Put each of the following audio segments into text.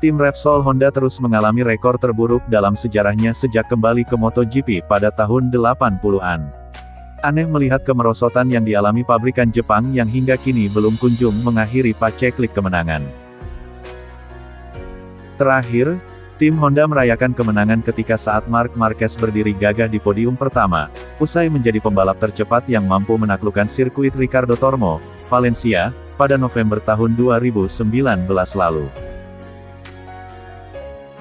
Tim Repsol Honda terus mengalami rekor terburuk dalam sejarahnya sejak kembali ke MotoGP pada tahun 80-an. Aneh melihat kemerosotan yang dialami pabrikan Jepang yang hingga kini belum kunjung mengakhiri paceklik kemenangan. Terakhir, tim Honda merayakan kemenangan ketika saat Marc Marquez berdiri gagah di podium pertama, usai menjadi pembalap tercepat yang mampu menaklukkan sirkuit Ricardo Tormo, Valencia, pada November tahun 2019 lalu.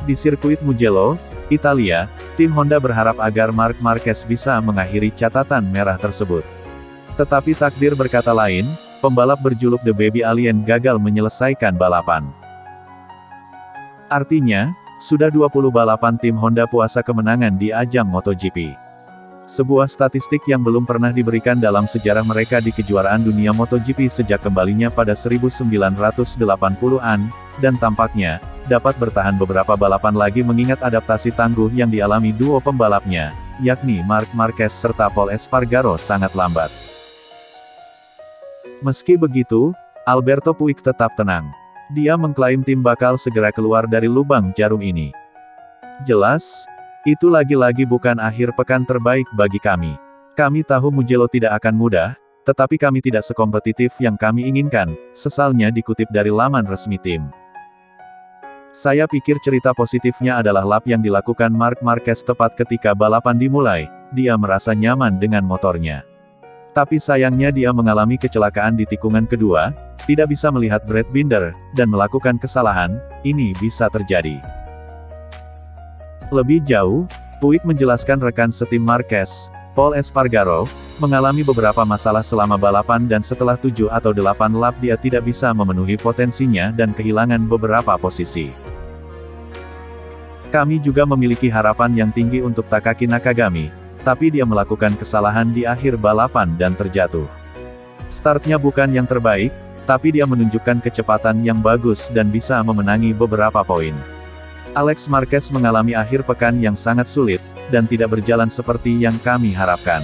Di sirkuit Mugello, Italia, tim Honda berharap agar Marc Marquez bisa mengakhiri catatan merah tersebut. Tetapi takdir berkata lain, pembalap berjuluk The Baby Alien gagal menyelesaikan balapan. Artinya, sudah 20 balapan tim Honda puasa kemenangan di ajang MotoGP. Sebuah statistik yang belum pernah diberikan dalam sejarah mereka di kejuaraan dunia MotoGP sejak kembalinya pada 1980-an, dan tampaknya, dapat bertahan beberapa balapan lagi mengingat adaptasi tangguh yang dialami duo pembalapnya, yakni Marc Marquez serta Pol Espargaro sangat lambat. Meski begitu, Alberto Puig tetap tenang. Dia mengklaim tim bakal segera keluar dari lubang jarum ini. Jelas, itu lagi-lagi bukan akhir pekan terbaik bagi kami. Kami tahu Mugello tidak akan mudah, tetapi kami tidak sekompetitif yang kami inginkan, sesalnya dikutip dari laman resmi tim. Saya pikir cerita positifnya adalah lap yang dilakukan Marc Marquez tepat ketika balapan dimulai, dia merasa nyaman dengan motornya. Tapi sayangnya dia mengalami kecelakaan di tikungan kedua, tidak bisa melihat Brad Binder, dan melakukan kesalahan, ini bisa terjadi. Lebih jauh, Puig menjelaskan rekan setim Marquez, Pol Espargaro, mengalami beberapa masalah selama balapan dan setelah 7 atau 8 lap dia tidak bisa memenuhi potensinya dan kehilangan beberapa posisi. Kami juga memiliki harapan yang tinggi untuk Takaki Nakagami, tapi dia melakukan kesalahan di akhir balapan dan terjatuh. Startnya bukan yang terbaik, tapi dia menunjukkan kecepatan yang bagus dan bisa memenangi beberapa poin. Alex Marquez mengalami akhir pekan yang sangat sulit, dan tidak berjalan seperti yang kami harapkan.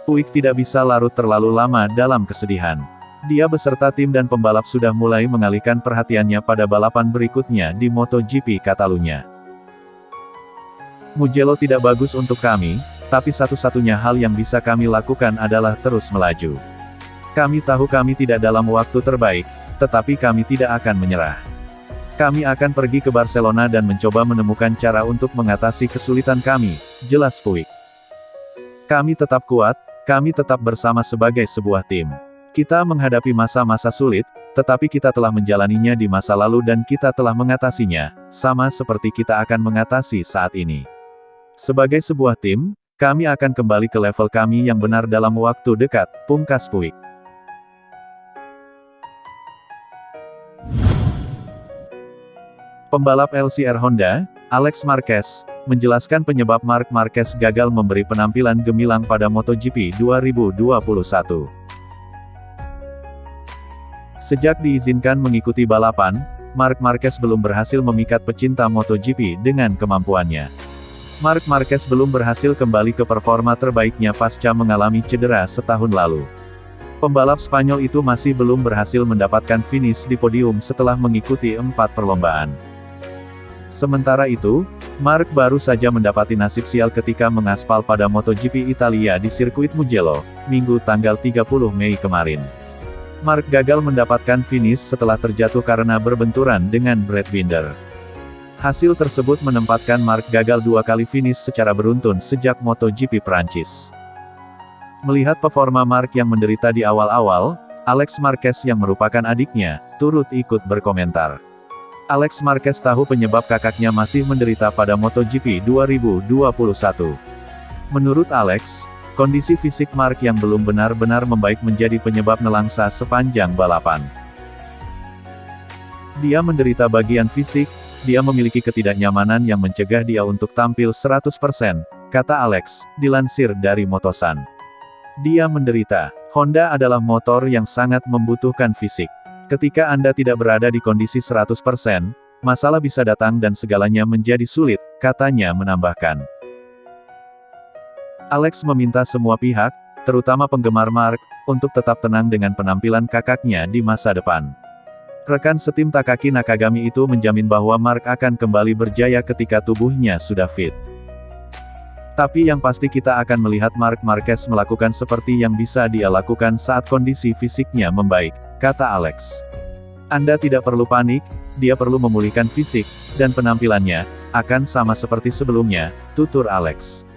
Puig tidak bisa larut terlalu lama dalam kesedihan. Dia beserta tim dan pembalap sudah mulai mengalihkan perhatiannya pada balapan berikutnya di MotoGP Catalunya. Mugello tidak bagus untuk kami, tapi satu-satunya hal yang bisa kami lakukan adalah terus melaju. Kami tahu kami tidak dalam waktu terbaik, tetapi kami tidak akan menyerah. Kami akan pergi ke Barcelona dan mencoba menemukan cara untuk mengatasi kesulitan kami, jelas Puig. Kami tetap kuat, kami tetap bersama sebagai sebuah tim. Kita menghadapi masa-masa sulit, tetapi kita telah menjalaninya di masa lalu dan kita telah mengatasinya, sama seperti kita akan mengatasi saat ini. Sebagai sebuah tim, kami akan kembali ke level kami yang benar dalam waktu dekat, pungkas Puig. Pembalap LCR Honda, Alex Marquez, menjelaskan penyebab Marc Marquez gagal memberi penampilan gemilang pada MotoGP 2021. Sejak diizinkan mengikuti balapan, Marc Marquez belum berhasil memikat pecinta MotoGP dengan kemampuannya. Marc Marquez belum berhasil kembali ke performa terbaiknya pasca mengalami cedera setahun lalu. Pembalap Spanyol itu masih belum berhasil mendapatkan finish di podium setelah mengikuti 4 perlombaan. Sementara itu, Marc baru saja mendapati nasib sial ketika mengaspal pada MotoGP Italia di sirkuit Mugello, Minggu tanggal 30 Mei kemarin. Marc gagal mendapatkan finish setelah terjatuh karena berbenturan dengan Brad Binder. Hasil tersebut menempatkan Marc gagal 2 kali finish secara beruntun sejak MotoGP Prancis. Melihat performa Marc yang menderita di awal-awal, Alex Marquez yang merupakan adiknya, turut ikut berkomentar. Alex Marquez tahu penyebab kakaknya masih menderita pada MotoGP 2021. Menurut Alex, kondisi fisik Marc yang belum benar-benar membaik menjadi penyebab nelangsa sepanjang balapan. Dia menderita bagian fisik, dia memiliki ketidaknyamanan yang mencegah dia untuk tampil 100%, kata Alex, dilansir dari Motosan. Dia menderita. Honda adalah motor yang sangat membutuhkan fisik. Ketika Anda tidak berada di kondisi 100%, masalah bisa datang dan segalanya menjadi sulit, katanya menambahkan. Alex meminta semua pihak, terutama penggemar Marc, untuk tetap tenang dengan penampilan kakaknya di masa depan. Rekan setim Takaki Nakagami itu menjamin bahwa Mark akan kembali berjaya ketika tubuhnya sudah fit. Tapi yang pasti kita akan melihat Marc Marquez melakukan seperti yang bisa dia lakukan saat kondisi fisiknya membaik, kata Alex. Anda tidak perlu panik, dia perlu memulihkan fisik, dan penampilannya akan sama seperti sebelumnya, tutur Alex.